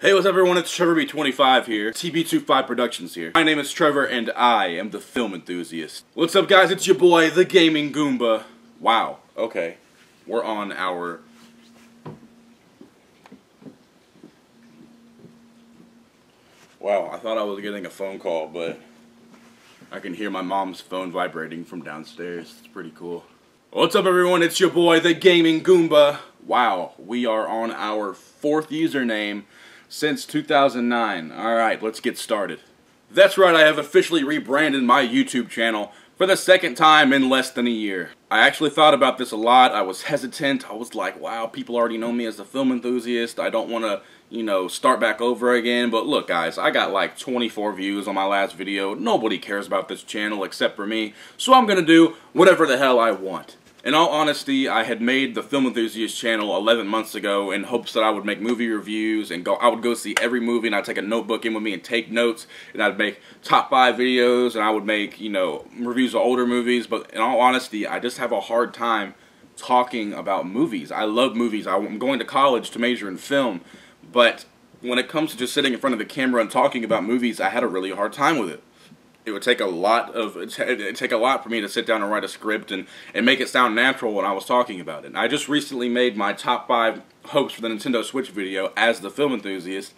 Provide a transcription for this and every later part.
Hey, what's up everyone, it's Trevor B25 here, TB25 Productions here. My name is Trevor and I am the film enthusiast. What's up guys, it's your boy, the Gaming Goomba. Wow, okay, we're on our... Wow, I thought I was getting a phone call, but I can hear my mom's phone vibrating from downstairs. It's pretty cool. What's up everyone, it's your boy, the Gaming Goomba. Wow, we are on our 4th username since 2009. Alright, let's get started. That's right, I have officially rebranded my YouTube channel for the 2nd time in less than a year. I actually thought about this a lot. I was hesitant. I was like, wow, people already know me as the film enthusiast. I don't want to, start back over again. But look guys, I got like 24 views on my last video. Nobody cares about this channel except for me. So I'm going to do whatever the hell I want. In all honesty, I had made the Film Enthusiast channel 11 months ago in hopes that I would make movie reviews and I would go see every movie and I'd take a notebook in with me and take notes and I'd make top 5 videos and I would make, reviews of older movies. But in all honesty, I just have a hard time talking about movies. I love movies. I'm going to college to major in film, but when it comes to just sitting in front of the camera and talking about movies, I had a really hard time with it. It would take a lot for me to sit down and write a script and make it sound natural when I was talking about it. And I just recently made my top 5 hopes for the Nintendo Switch video as the film enthusiast,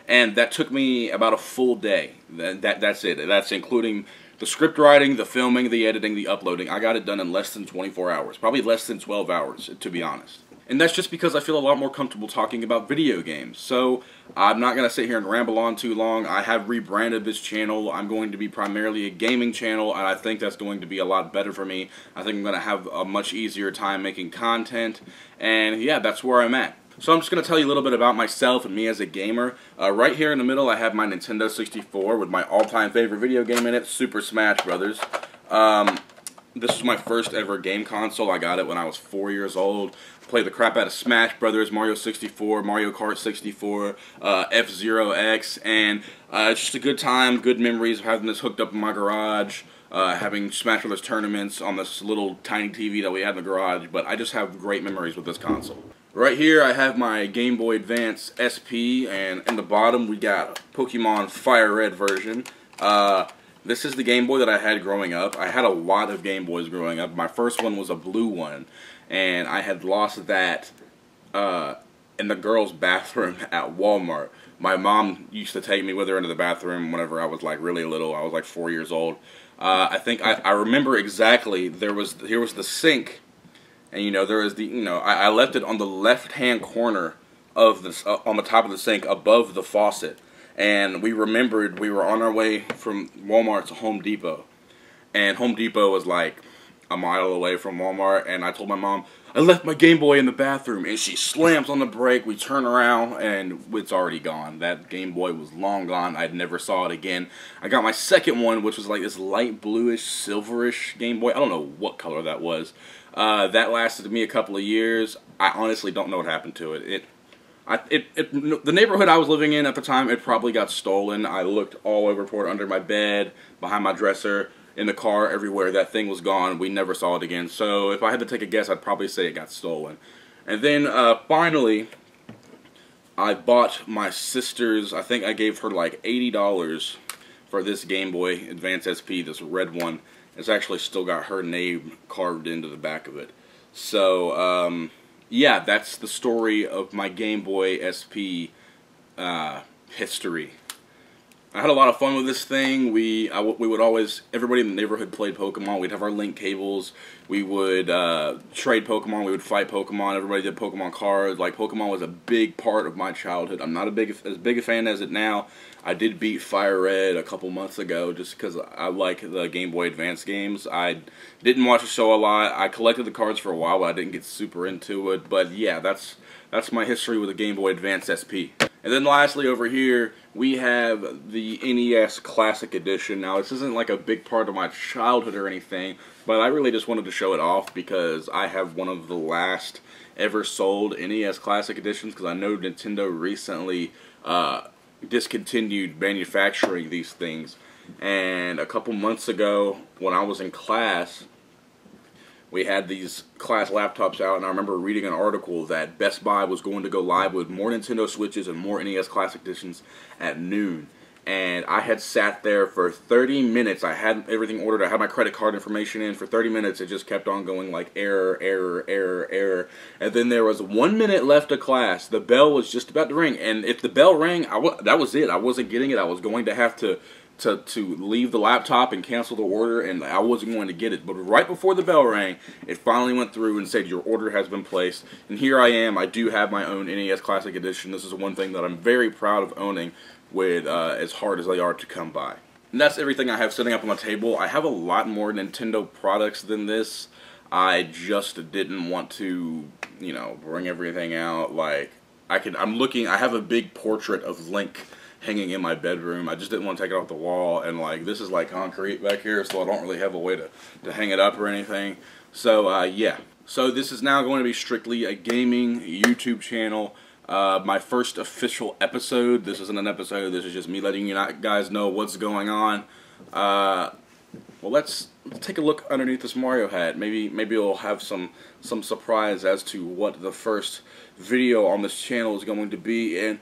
and that took me about a full day. That's it. That's including the script writing, the filming, the editing, the uploading. I got it done in less than 24 hours, probably less than 12 hours, to be honest. And that's just because I feel a lot more comfortable talking about video games. So I'm not going to sit here and ramble on too long. I have rebranded this channel. I'm going to be primarily a gaming channel, and I think that's going to be a lot better for me. I think I'm going to have a much easier time making content, and yeah, that's where I'm at. So I'm just going to tell you a little bit about myself and me as a gamer. Right here in the middle I have my Nintendo 64 with my all-time favorite video game in it, Super Smash Brothers. This is my first ever game console. I got it when I was 4 years old. Played the crap out of Smash Brothers, Mario 64, Mario Kart 64, F-Zero X, and it's just a good time, good memories of having this hooked up in my garage, having Smash Brothers tournaments on this little tiny TV that we had in the garage, but I just have great memories with this console. Right here I have my Game Boy Advance SP, and in the bottom we got Pokemon Fire Red version. This is the Game Boy that I had growing up. I had a lot of Game Boys growing up. My first one was a blue one, and I had lost that in the girls' bathroom at Walmart. My mom used to take me with her into the bathroom whenever I was like really little. I was like 4 years old. I think I remember exactly. Here was the sink, and there was the I left it on the left-hand corner of this on the top of the sink above the faucet. And we remembered we were on our way from Walmart to Home Depot. And Home Depot was like a mile away from Walmart. And I told my mom, I left my Game Boy in the bathroom. And she slams on the brake. We turn around and it's already gone. That Game Boy was long gone. I never saw it again. I got my second one, which was like this light bluish, silverish Game Boy. I don't know what color that was. That lasted me a couple of years. I honestly don't know what happened to it. The neighborhood I was living in at the time, it probably got stolen. I looked all over for it, under my bed, behind my dresser, in the car, everywhere. That thing was gone. We never saw it again. So if I had to take a guess, I'd probably say it got stolen. And then finally, I bought my sister's, I think I gave her like $80 for this Game Boy Advance SP, this red one. It's actually still got her name carved into the back of it. So, yeah, that's the story of my Game Boy SP history. I had a lot of fun with this thing. We would always, everybody in the neighborhood played Pokemon. We'd have our link cables. We would trade Pokemon. We would fight Pokemon. Everybody did Pokemon cards. Like, Pokemon was a big part of my childhood. I'm not as big a fan as it now. I did beat Fire Red a couple months ago just because I like the Game Boy Advance games. I didn't watch the show a lot. I collected the cards for a while, but I didn't get super into it. But yeah, that's my history with the Game Boy Advance SP. And then lastly over here, we have the NES Classic Edition. Now this isn't like a big part of my childhood or anything, but I really just wanted to show it off because I have one of the last ever sold NES Classic Editions, because I know Nintendo recently discontinued manufacturing these things. And a couple months ago, when I was in class, we had these class laptops out, and I remember reading an article that Best Buy was going to go live with more Nintendo Switches and more NES Classic Editions at noon. And I had sat there for 30 minutes. I had everything ordered. I had my credit card information in. For 30 minutes, it just kept on going like error, error, error, error. And then there was 1 minute left of class. The bell was just about to ring. And if the bell rang, that was it. I wasn't getting it. I was going to have to leave the laptop and cancel the order, and I wasn't going to get it. But right before the bell rang, it finally went through and said your order has been placed. And here I am. I do have my own NES Classic Edition. This is one thing that I'm very proud of owning, with as hard as they are to come by. And that's everything I have sitting up on the table. I have a lot more Nintendo products than this. I just didn't want to, you know, bring everything out. Like, I have a big portrait of Link hanging in my bedroom. I just didn't want to take it off the wall, and like, this is like concrete back here, so I don't really have a way to hang it up or anything. So yeah. So this is now going to be strictly a gaming YouTube channel. My first official episode. This isn't an episode. This is just me letting you guys know what's going on. Well, let's take a look underneath this Mario hat. Maybe it'll have some surprise as to what the first video on this channel is going to be. And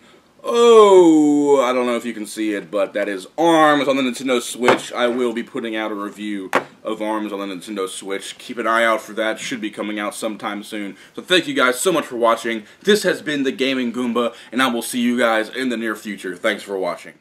oh, I don't know if you can see it, but that is ARMS on the Nintendo Switch. I will be putting out a review of ARMS on the Nintendo Switch. Keep an eye out for that. Should be coming out sometime soon. So thank you guys so much for watching. This has been the Gaming Goomba, and I will see you guys in the near future. Thanks for watching.